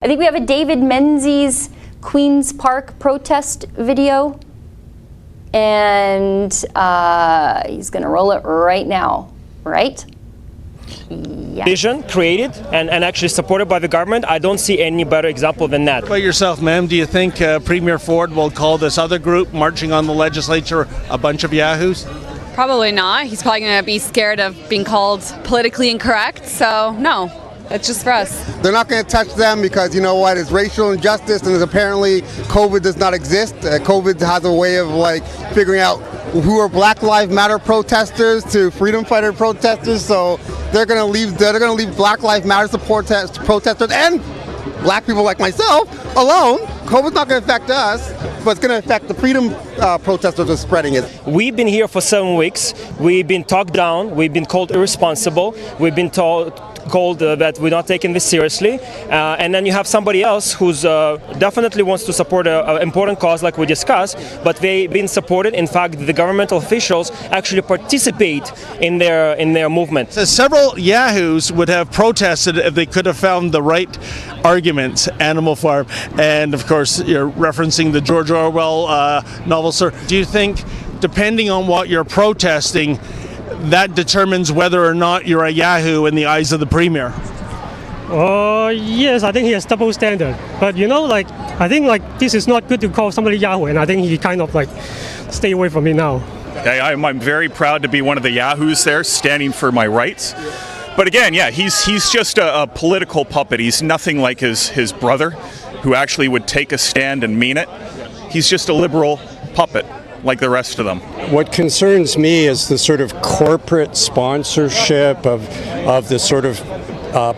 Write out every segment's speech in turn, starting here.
I think we have a David Menzies Queen's Park protest video, and he's going to roll it right now, right? Yeah. Vision created and actually supported by the government. I don't see any better example than that. What about yourself, ma'am? Do you think Premier Ford will call this other group marching on the legislature a bunch of yahoos? Probably not. He's probably going to be scared of being called politically incorrect, so no. It's just for us. They're not going to touch them because, you know what, it's racial injustice, and apparently COVID does not exist. COVID has a way of like figuring out who are Black Lives Matter protesters to freedom fighter protesters. So they're going to leave Black Lives Matter protesters and black people like myself alone. COVID's not going to affect us, but it's going to affect the freedom protesters who are spreading it. We've been here for 7 weeks. We've been talked down. We've been called irresponsible. We've been called that we're not taking this seriously, and then you have somebody else who's definitely wants to support an important cause like we discussed, but they've been supported. In fact, the governmental officials actually participate in their movement. So several yahoos would have protested if they could have found the right arguments. Animal Farm, and of course you're referencing the George Orwell novel, sir. Do you think, depending on what you're protesting, that determines whether or not you're a yahoo in the eyes of the Premier? Yes, I think he has double standard. But you know, like, I think like this is not good to call somebody yahoo, and I think he kind of like stay away from me now. I'm very proud to be one of the yahoos there, standing for my rights. But again, yeah, he's just a political puppet. He's nothing like his brother, who actually would take a stand and mean it. He's just a liberal puppet, like the rest of them. What concerns me is the sort of corporate sponsorship of the sort of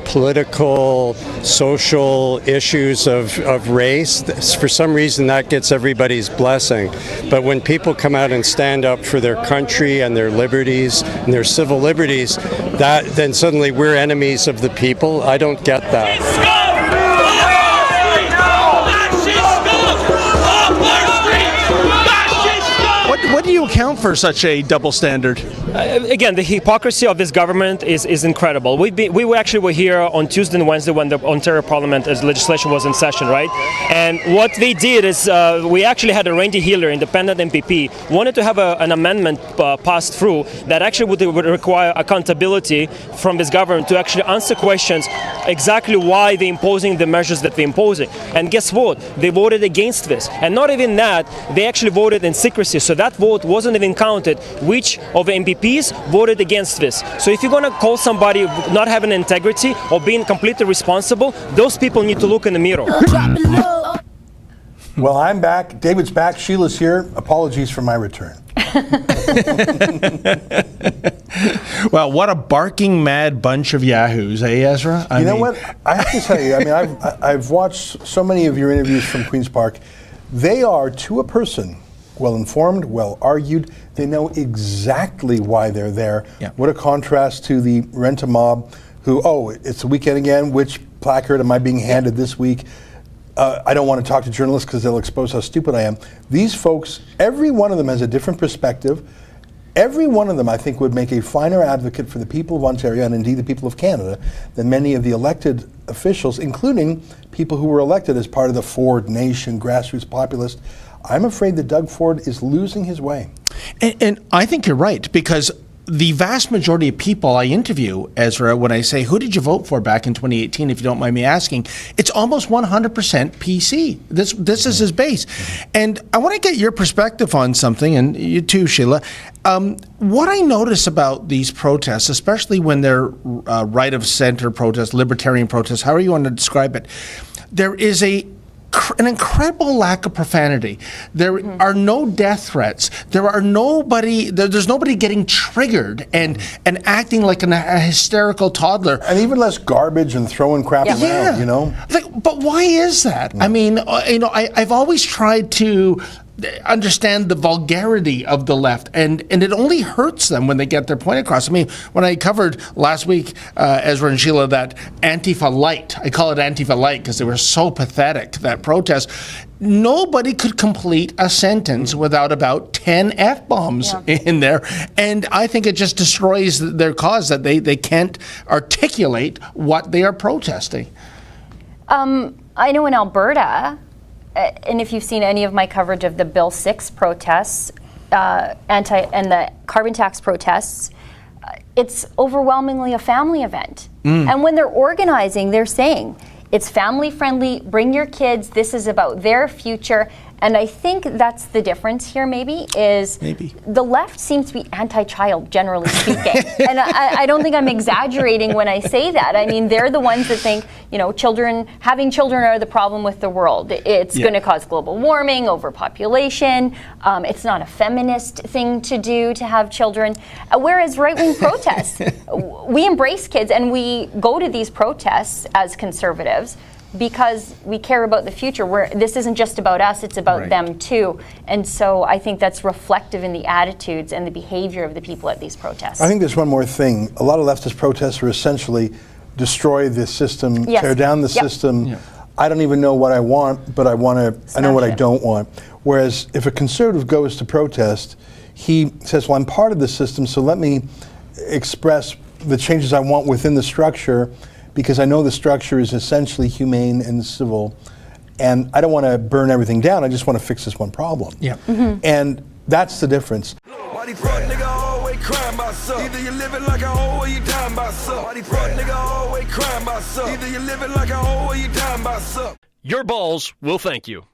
political, social issues of race. For some reason that gets everybody's blessing. But when people come out and stand up for their country and their liberties and their civil liberties, then suddenly we're enemies of the people. I don't get that. What do you account for such a double standard? Again, the hypocrisy of this government is incredible. We actually were here on Tuesday and Wednesday when the Ontario Parliament legislation was in session, right? And what they did is we actually had a Randy Healer, independent MPP, wanted to have an amendment passed through that actually would require accountability from this government to actually answer questions exactly why they're imposing the measures that they're imposing. And guess what? They voted against this. And not even that, they actually voted in secrecy. So that vote wasn't even counted. Which of the MPPs voted against this? So if you're going to call somebody not having integrity or being completely responsible, those people need to look in the mirror. Well, I'm back. David's back. Sheila's here. Apologies for my return. Well, what a barking mad bunch of yahoos, eh, Ezra? You know what? I have to tell you, I mean, I've watched so many of your interviews from Queen's Park. They are, to a person, well-informed, well-argued. They know exactly why they're there. Yeah. What a contrast to the rent-a-mob who, it's the weekend again, which placard am I being handed this week? I don't want to talk to journalists because they'll expose how stupid I am. These folks, every one of them has a different perspective. Every one of them, I think, would make a finer advocate for the people of Ontario and indeed the people of Canada than many of the elected officials, including people who were elected as part of the Ford Nation, grassroots populist. I'm afraid that Doug Ford is losing his way. And I think you're right, because the vast majority of people I interview, Ezra, when I say, who did you vote for back in 2018, if you don't mind me asking, it's almost 100% PC. This is his base. And I want to get your perspective on something, and you too, Sheila. What I notice about these protests, especially when they're right of center protests, libertarian protests, however you want to describe it, there is an incredible lack of profanity. There are no death threats. There's nobody getting triggered and acting like a hysterical toddler. And even less garbage and throwing crap around, you know? But why is that? I mean, I've always tried to understand the vulgarity of the left, and it only hurts them when they get their point across. I mean, when I covered last week, Ezra and Sheila, that Antifa Light, I call it Antifa Light because they were so pathetic, that protest, nobody could complete a sentence without about 10 F-bombs in there, and I think it just destroys their cause that they can't articulate what they are protesting. I know in Alberta, and if you've seen any of my coverage of the Bill 6 protests, and the carbon tax protests, it's overwhelmingly a family event. And when they're organizing, they're saying, it's family friendly, bring your kids, this is about their future. And I think that's the difference here is the left seems to be anti-child, generally speaking. And I don't think I'm exaggerating when I say that. I mean, they're the ones that think, having children are the problem with the world. It's going to cause global warming, overpopulation. It's not a feminist thing to do to have children. Whereas right-wing protests, we embrace kids and we go to these protests as conservatives because we care about the future. This isn't just about us, it's about them too. And so I think that's reflective in the attitudes and the behavior of the people at these protests. I think there's one more thing. A lot of leftist protests are essentially destroy the system, tear down the system. Yeah. I don't even know what I want, but I know what I don't want. Whereas if a conservative goes to protest, he says, well, I'm part of the system, so let me express the changes I want within the structure, because I know the structure is essentially humane and civil, and I don't want to burn everything down. I just want to fix this one problem. Yeah. And that's the difference. Why these broke nigga always crying about something? Either you living like a hoe or you dying by something. Why these broke nigga always crying about something? Either you living like a hoe or you dying by something. Your balls will thank you.